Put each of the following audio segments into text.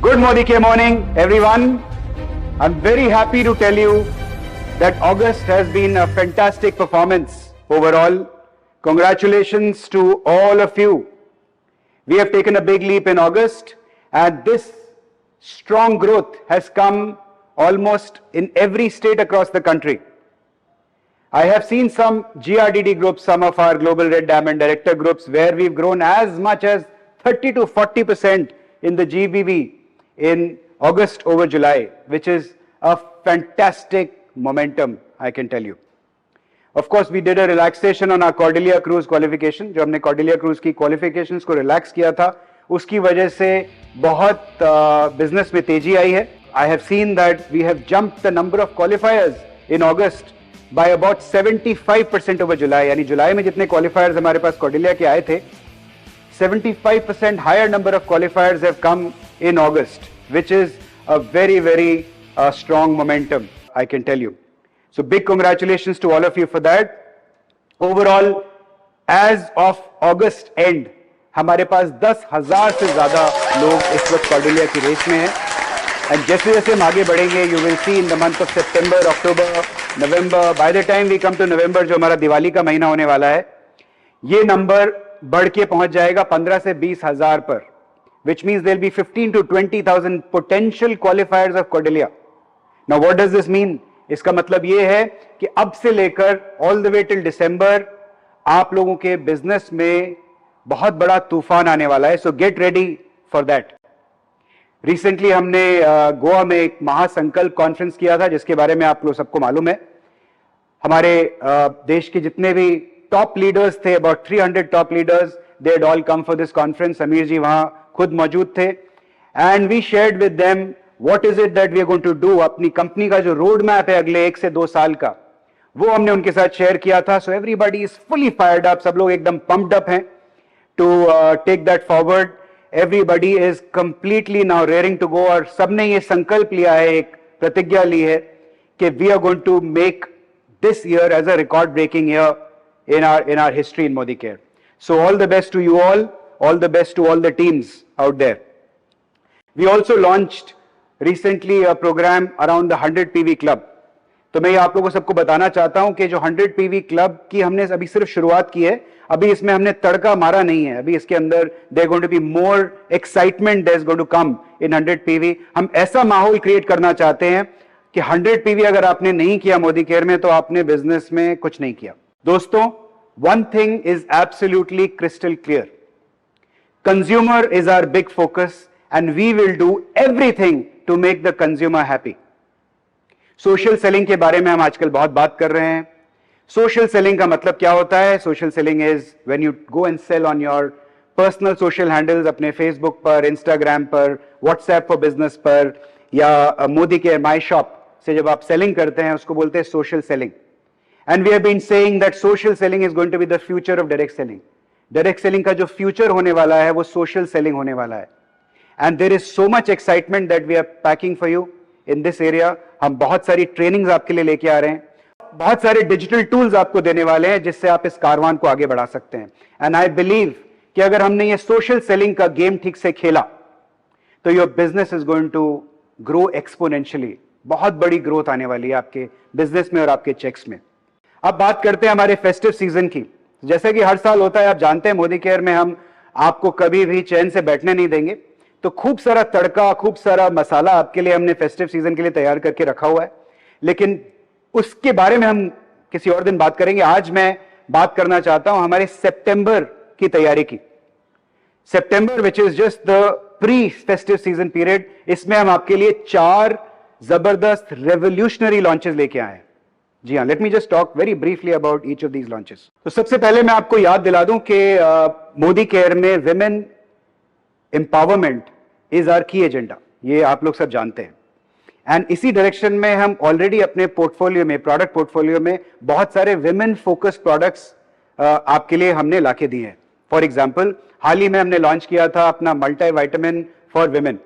Good Modike morning, everyone. I'm very happy to tell you that August has been a fantastic performance overall. Congratulations to all of you. We have taken a big leap in August, and this strong growth has come almost in every state across the country. I have seen some GRDD groups, some of our Global Red Diamond Director groups, where we've grown as much as 30 to 40% in the GBV in August over July, which is a fantastic momentum, I can tell you. Of course, we did a relaxation on our Cordelia Cruise qualification. जो हमने Cordelia Cruise की qualifications को relax किया था, उसकी वजह से बहुत business में तेजी आई है. I have seen that we have jumped the number of qualifiers in August by about 75% over July. यानी जुलाई में जितने qualifiers हमारे पास Cordelia के आए थे, 75% higher number of qualifiers have come in August, which is a very strong momentum, I can tell you. So big congratulations to all of you for that. Overall, as of August end, हमारे पास 10,000 से ज़्यादा लोग इस वक्त Cordelia की race में हैं. And जैसे जैसे हम आगे बढ़ेंगे, you will see in the month of September, October, November, by the time we come to November, जो हमारा दिवाली का महीना होने वाला है, ये नंबर बढ़ के पहुंच जाएगा 15 से 20,000 पर, which means there will be 15 to 20,000 potential qualifiers of Cordelia. Now what does this mean? इसका मतलब ये है कि अब से लेकर all the way till December आप लोगों के बिजनेस में बहुत बड़ा तूफान आने वाला है. So get ready for that. Recently हमने गोवा में एक महासंकल्प कॉन्फ्रेंस किया था, जिसके बारे में आप लोग सबको मालूम है. हमारे देश के जितने भी टॉप लीडर्स थे, about 300 top leaders, they had all come for this conference. Samir ji वहां खुद मौजूद थे. And we shared with them what is it that we are going to do. अपनी कंपनी का जो रोड मैप है अगले 1 से 2 साल का, वो हमने उनके साथ शेयर किया था. So everybody is fully fired up. सब लोग एकदम पम्प्ड अप हैं to take that forward. Everybody is completely now raring to go, और सबने ये संकल्प लिया है, एक प्रतिज्ञा ली है कि we are going to make this year as a record breaking year in our history in Modicare. So all the best to you all the best to all the teams out there. We also launched recently a program around the 100 PV Club. तो मैं आप लोगों को सबको बताना चाहता हूं कि जो 100 PV क्लब की हमने अभी सिर्फ शुरुआत की है, अभी इसमें हमने तड़का मारा नहीं है. अभी इसके अंदर there going to be more excitement that is going to come in 100 PV. हम ऐसा माहौल क्रिएट करना चाहते हैं कि 100 PV अगर आपने नहीं किया मोदीकेयर में, तो आपने बिजनेस में कुछ नहीं किया. दोस्तों, one thing is absolutely crystal clear. Consumer is our big focus and we will do everything to make the consumer happy. Social selling के बारे में हम आजकल बहुत बात कर रहे हैं. सोशल सेलिंग का मतलब क्या होता है? Social selling is when you go and sell on your personal social handles, अपने फेसबुक पर, इंस्टाग्राम पर, व्हाट्सएप फॉर बिजनेस पर, या मोदीकेयर माई शॉप से जब आप सेलिंग करते हैं, उसको बोलते हैं social selling. And we have been saying that social selling is going to be the future of direct selling. Direct selling का जो फ्यूचर होने वाला है वो सोशल सेलिंग होने वाला है. And there is so much excitement that we are packing for you in this area. हम बहुत सारी ट्रेनिंग्स आपके लिए लेके आ रहे हैं, बहुत सारे डिजिटल टूल्स आपको देने वाले हैं, जिससे आप इस कारवान को आगे बढ़ा सकते हैं. एंड आई बिलीव कि अगर हमने ये सोशल सेलिंग का गेम ठीक से खेला, तो your business is going to grow exponentially. बहुत बड़ी ग्रोथ आने वाली है आपके बिजनेस में और आपके चेक्स में. अब बात करते हैं हमारे फेस्टिव सीजन की. जैसे कि हर साल होता है, आप जानते हैं मोदीकेयर में हम आपको कभी भी चैन से बैठने नहीं देंगे. तो खूब सारा तड़का, खूब सारा मसाला आपके लिए हमने फेस्टिव सीजन के लिए तैयार करके रखा हुआ है. लेकिन उसके बारे में हम किसी और दिन बात करेंगे. आज मैं बात करना चाहता हूं हमारे सितंबर की तैयारी की. September which is just the pre festive season period. इसमें हम आपके लिए 4 जबरदस्त रेवोल्यूशनरी लॉन्चेस लेके आए हैं. जी हाँ, let me just talk very briefly about each of these launches. तो सबसे पहले मैं आपको याद दिला दूं कि मोदीकेयर में विमेन एम्पावरमेंट इज आवर की एजेंडा. ये आप लोग सब जानते हैं. एंड इसी डायरेक्शन में हम ऑलरेडी अपने पोर्टफोलियो में, प्रोडक्ट पोर्टफोलियो में बहुत सारे विमेन फोकस प्रोडक्ट्स आपके लिए हमने लाके दिए हैं. फॉर एग्जांपल, हाल ही में हमने लॉन्च किया था अपना मल्टीविटामिन फॉर विमेन.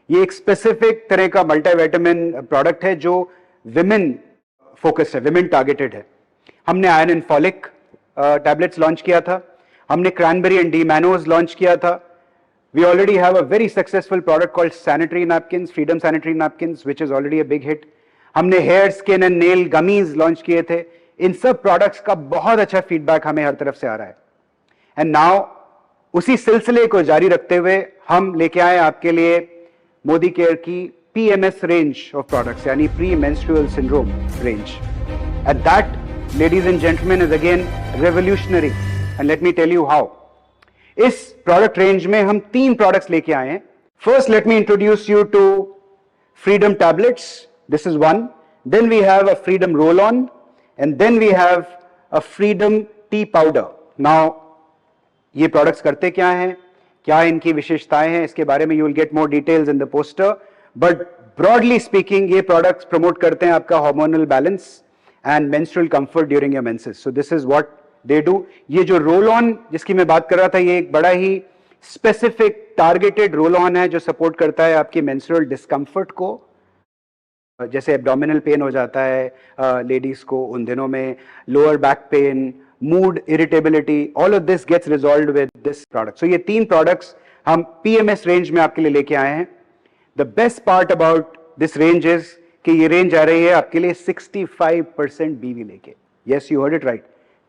ये एक स्पेसिफिक तरह का मल्टीविटामिन प्रोडक्ट है जो विमेन फोकस है, विमेन टारगेटेड है. हमने iron and folic tablets launch किया था. हमने cranberry and D mannose launch किया था. We already have a very successful product called sanitary napkins, Freedom Sanitary Napkins, which is already a big hit. हमने hair, skin and nail gummies launch किए थे. इन सब products का बहुत अच्छा feedback हमें हर तरफ से आ रहा है. एंड नाउ उसी सिलसिले को जारी रखते हुए हम लेके आए आपके लिए मोदी केयर की PMS रेंज ऑफ प्रोडक्ट्स, यानी pre menstrual syndrome range. And that, ladies and gentleman, is again revolutionary. And let me tell you how. इस प्रोडक्ट रेंज में हम 3 प्रोडक्ट्स लेके आए हैं. First, let me introduce you to freedom tablets. This is one. Then we have a Freedom Roll-On, and then we have a Freedom Tea Powder. Now, ये products करते क्या हैं, क्या इनकी विशेषताएं हैं, इसके बारे में you will get more details in the poster. But broadly speaking, ये products promote करते हैं आपका hormonal balance and menstrual comfort during your menses. So this is what they do. ये जो Roll-On जिसकी मैं बात कर रहा था, ये एक बड़ा ही specific targeted Roll-On है जो support करता है आपकी menstrual discomfort को. जैसे एब्डोमिनल पेन हो जाता है लेडीज को उन दिनों में, lower back pain, mood irritability, all of this gets resolved with this product. So ये 3 प्रोडक्ट्स हम PMS रेंज में आपके लिए लेके आए हैं. The best part about this range is कि ये रेंज आ रही है आपके लिए 65% BV लेके. Yes, you heard it right.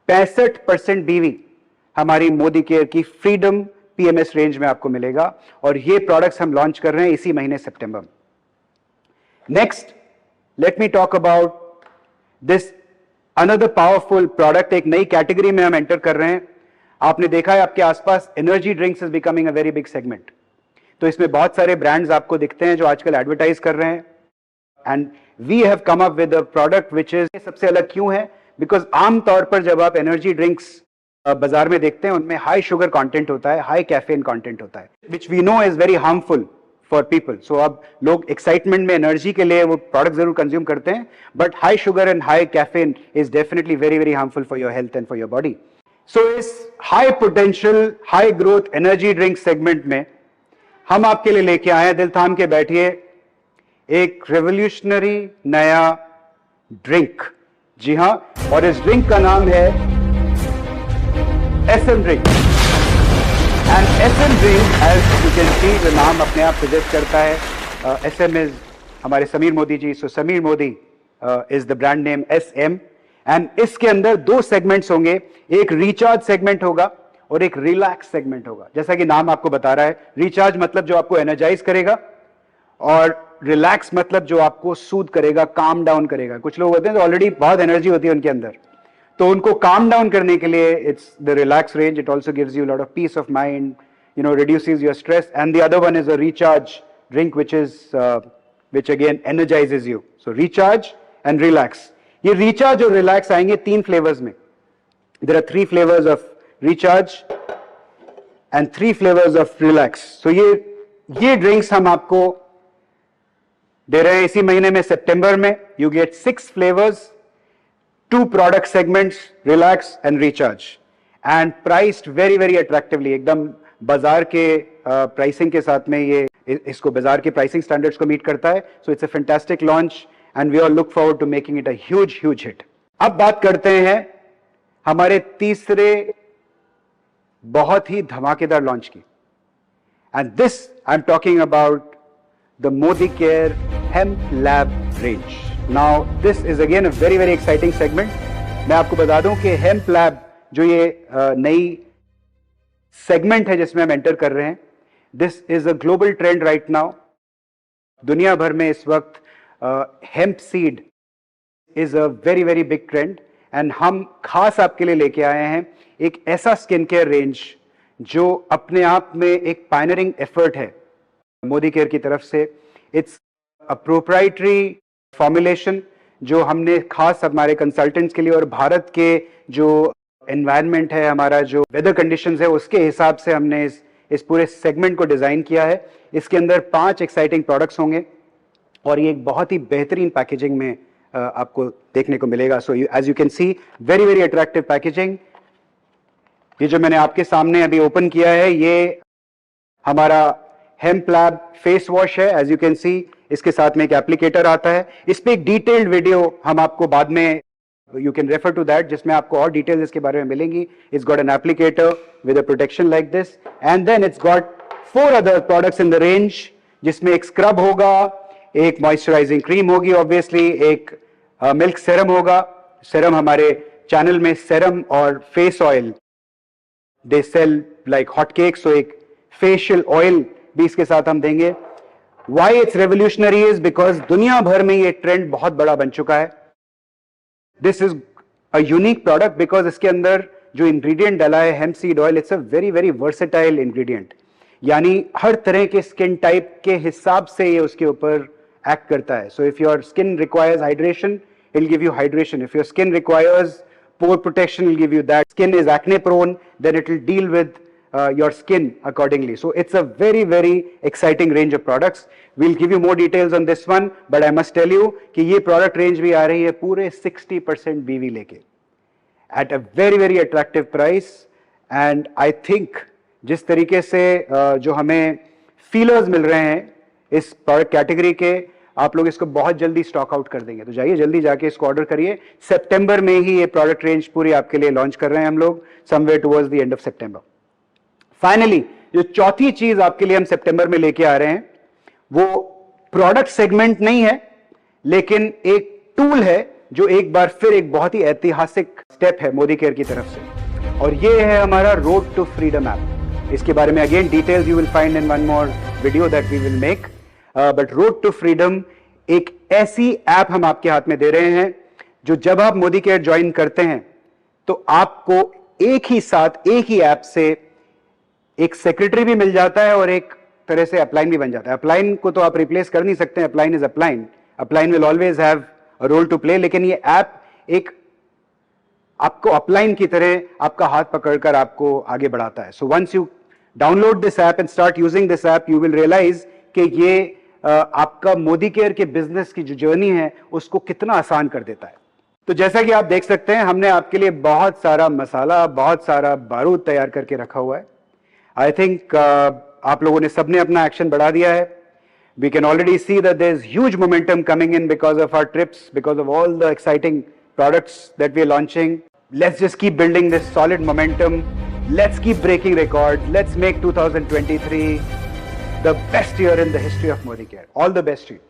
65% BV हमारी मोदी केयर की फ्रीडम PMS रेंज में आपको मिलेगा. और ये प्रोडक्ट्स हम लॉन्च कर रहे हैं इसी महीने सितंबर में. Next, let me talk about this another powerful product. एक नई कैटेगरी में हम एंटर कर रहे हैं. आपने देखा है आपके आसपास energy drinks is becoming a very big segment. तो इसमें बहुत सारे ब्रांड्स आपको दिखते हैं जो आजकल एडवर्टाइज कर रहे हैं. And we have come up with a product which is सबसे अलग. क्यों है? बिकॉज आमतौर पर जब आप एनर्जी ड्रिंक्स बाजार में देखते हैं उनमें हाई शुगर कंटेंट होता है, हाई कैफीन कंटेंट होता है, which we know is very harmful for people. So अब लोग एक्साइटमेंट में एनर्जी के लिए वो प्रोडक्ट जरूर कंज्यूम करते हैं, but high sugar and high caffeine is definitely very very harmful for your health and for your body. So इस high potential, high growth energy drink segment में हम आपके लिए लेके आए हैं, दिल थाम के बैठिए, एक रेवोल्यूशनरी नया ड्रिंक. जी हां, और इस ड्रिंक का नाम है SM drink. And SM drink, as you can see, the नाम अपने आप सजेस्ट करता है. SM इज हमारे Samir Modi ji. So Samir Modi is the brand name SM. And इसके अंदर 2 सेगमेंट्स होंगे. एक रिचार्ज सेगमेंट होगा और एक रिलैक्स सेगमेंट होगा. जैसा कि नाम आपको बता रहा है, रिचार्ज मतलब जो आपको एनर्जाइज करेगा, और रिलैक्स मतलब जो आपको सूद करेगा, काम डाउन करेगा. कुछ लोग होते हैं तो ऑलरेडी बहुत एनर्जी होती है उनके अंदर, तो उनको काम डाउन करने के लिए it's the relax range. It also gives you lot of peace of mind, you know, reduces your stress. And the other one is a recharge drink which again energizes you. So recharge and relax. ये recharge और relax आएंगे 3 flavors में. There are 3 flavors of recharge and 3 flavors of relax. So ये drinks हम आपको दे रहे हैं इसी महीने में, सितंबर में. You get 6 flavors, 2 product segments, relax and recharge, and priced very very attractively. एकदम बाजार के प्राइसिंग के साथ में ये इसको बाजार के प्राइसिंग स्टैंडर्ड्स को मीट करता है. So it's a fantastic launch and we all look forward to making it a huge hit. अब बात करते हैं हमारे तीसरे बहुत ही धमाकेदार लॉन्च की. And this I am talking about the Modi care hemp lab range. Now this is again a very very exciting segment. मैं आपको बता दूं कि हेम्प लैब जो ये नई सेगमेंट है जिसमें हम एंटर कर रहे हैं, this is a global trend right now. दुनिया भर में इस वक्त hemp seed is a very very big trend. And हम खास आपके लिए लेके आए हैं एक ऐसा स्किन केयर रेंज जो अपने आप में एक पायनियरिंग एफर्ट है मोदी केयर की तरफ से. इट्स अ प्रोप्राइटरी फॉर्मुलेशन जो हमने खास हमारे कंसल्टेंट्स के लिए, और भारत के जो एनवायरनमेंट है, हमारा जो वेदर कंडीशंस है, उसके हिसाब से हमने इस पूरे सेगमेंट को डिजाइन किया है. इसके अंदर 5 एक्साइटिंग प्रोडक्ट्स होंगे और ये एक बहुत ही बेहतरीन पैकेजिंग में आपको देखने को मिलेगा. So as you can see, very very attractive packaging. ये जो मैंने आपके सामने अभी ओपन किया है, ये हमारा हेम्प लैब फेस वॉश है. एज यू कैन सी, इसके साथ में एक एप्लीकेटर आता है. इस पे एक डिटेल्ड वीडियो हम आपको बाद में, you can refer to that, जिसमें आपको और डिटेल्स इसके बारे में मिलेंगी. It's got an applicator with a protection like this, and then it's got 4 other products in the range, जिसमें एक स्क्रब होगा, एक मॉइस्चराइजिंग क्रीम होगी ऑब्वियसली, एक मिल्क सेरम होगा. सेरम हमारे चैनल में सेरम और face oil they sell like hot cake, so एक फेशियल ऑयल भी इसके साथ हम देंगे. Why it's revolutionary is because दुनिया भर में ये ट्रेंड बहुत बड़ा बन चुका है. This is a unique product because इसके अंदर जो इंग्रेडिएंट डाला है hemp seed oil, it's a very very versatile ingredient. यानी हर तरह के स्किन टाइप के हिसाब से ये उसके ऊपर एक्ट करता है. So if your skin requires hydration, it will give you hydration. If your skin requires pore protection, will give you that. Skin is acne prone, then it will deal with your skin accordingly. So it's a very very exciting range of products. We'll give you more details on this one, but I must tell you कि ये product range भी आ रही है पूरे 60% BV लेके at a very very attractive price. And I think जिस तरीके से जो हमें feelers मिल रहे हैं इस product category के, आप लोग इसको बहुत जल्दी स्टॉक आउट कर देंगे. तो जाइए जल्दी जाके इसको ऑर्डर करिए. सितंबर में ही ये प्रोडक्ट रेंज पूरी आपके लिए लॉन्च कर रहे हैं हम लोग, somewhere towards the end of September. Finally जो चौथी चीज आपके लिए हम सितंबर में लेके आ रहे हैं वो प्रोडक्ट सेगमेंट नहीं है, लेकिन एक टूल है जो एक बार फिर एक बहुत ही ऐतिहासिक स्टेप है मोदी केयर की तरफ से, और ये है हमारा रोड टू फ्रीडम ऐप. इसके बारे में again details you will find in one more video that we will make. But road to freedom एक ऐसी ऐप हम आपके हाथ में दे रहे हैं जो जब आप मोदी केयर ज्वाइन करते हैं तो आपको एक ही साथ एक ही ऐप से एक सेक्रेटरी भी मिल जाता है और एक तरह से अपलाइन भी बन जाता है. अपलाइन को तो आप रिप्लेस कर नहीं सकते, upline is upline, upline will always have a role to play, लेकिन ये ऐप एक आपको अपलाइन की तरह आपका हाथ पकड़कर आपको आगे बढ़ाता है. So once you download this app and start using this app, you will realise कि ये आपका मोदी केयर के बिजनेस की जो जर्नी है उसको कितना आसान कर देता है. तो जैसा कि आप देख सकते हैं हमने आपके लिए बहुत सारा मसाला, बहुत सारा बारूद तैयार करके रखा हुआ है. आई थिंक आप लोगों ने सबने अपना एक्शन बढ़ा दिया है. We can already see that there is huge momentum coming in because of our trips, because of all the exciting products that we are launching. Let's just keep building this solid momentum. Let's keep breaking record. Let's make 2023 the best year in the history of Modi Care. All the best to you.